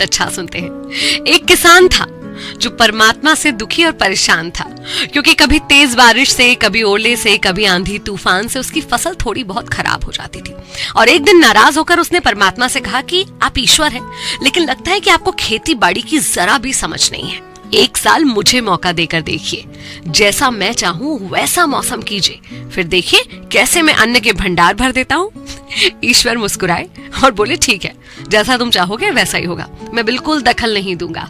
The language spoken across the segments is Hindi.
अच्छा सुनते हैं। एक किसान था जो परमात्मा से दुखी और परेशान था, क्योंकि कभी तेज बारिश से, कभी ओले से, कभी आंधी तूफान से उसकी फसल थोड़ी बहुत खराब हो जाती थी। और एक दिन नाराज होकर उसने परमात्मा से कहा कि आप ईश्वर हैं, लेकिन लगता है कि आपको खेती बाड़ी की जरा भी समझ नहीं है। एक साल मुझे मौका देकर देखिए, जैसा मैं चाहूं वैसा मौसम कीजिए, फिर देखिए कैसे मैं अन्न के भंडार भर देता हूँ। ईश्वर मुस्कुराए और बोले, ठीक है, जैसा तुम चाहोगे वैसा ही होगा, मैं बिल्कुल दखल नहीं दूंगा।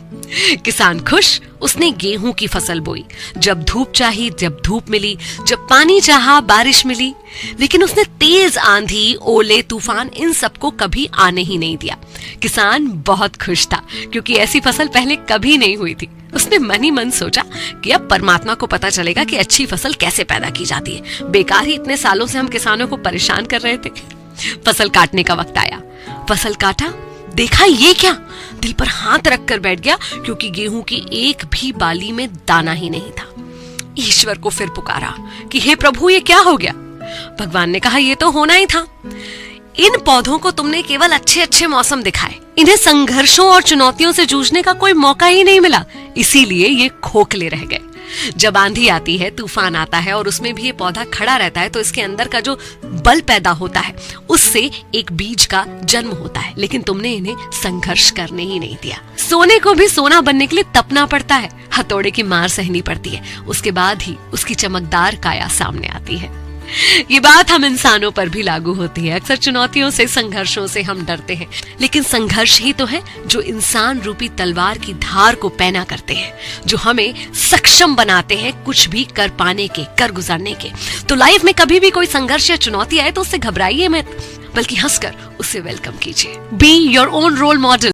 किसान खुश, उसने गेहूं की फसल बोई। जब धूप चाही जब धूप मिली, जब पानी चाहा बारिश मिली। लेकिन उसने तेज आंधी, ओले, तूफान इन सबको कभी आने ही नहीं दिया। किसान बहुत खुश था, क्योंकि ऐसी फसल पहले कभी नहीं हुई थी। उसने मन ही मन सोचा कि अब परमात्मा को पता चलेगा कि अच्छी फसल कैसे पैदा की जाती है। बेकार ही इतने सालों से हम किसानों को परेशान कर रहे थे। फसल काटने का वक्त आया। फसल काटा, देखा ये क्या, दिल पर हाथ रखकर बैठ गया, क्योंकि गेहूं की एक भी बाली में दाना ही नहीं था। ईश्वर को फिर पुकारा कि हे प्रभु, ये क्या हो गया। भगवान ने कहा, ये तो होना ही था। इन पौधों को तुमने केवल अच्छे अच्छे मौसम दिखाए, इन्हें संघर्षों और चुनौतियों से जूझने का कोई मौका ही नहीं मिला, इसीलिए ये खोखले रह गए। जब आंधी आती है, तूफान आता है और उसमें भी ये पौधा खड़ा रहता है, तो इसके अंदर का जो बल पैदा होता है उससे एक बीज का जन्म होता है। लेकिन तुमने इन्हें संघर्ष करने ही नहीं दिया। सोने को भी सोना बनने के लिए तपना पड़ता है, हथौड़े की मार सहनी पड़ती है, उसके बाद ही उसकी चमकदार काया सामने आती है। ये बात हम इंसानों पर भी लागू होती है। अक्सर चुनौतियों से, संघर्षों से हम डरते हैं, लेकिन संघर्ष ही तो है जो इंसान रूपी तलवार की धार को पैना करते हैं, जो हमें सक्षम बनाते हैं कुछ भी कर पाने के, कर गुजरने के। तो लाइफ में कभी भी कोई संघर्ष या चुनौती आए तो उससे घबराइए मत, बल्कि हंसकर उससे वेलकम कीजिए। Be your own role model.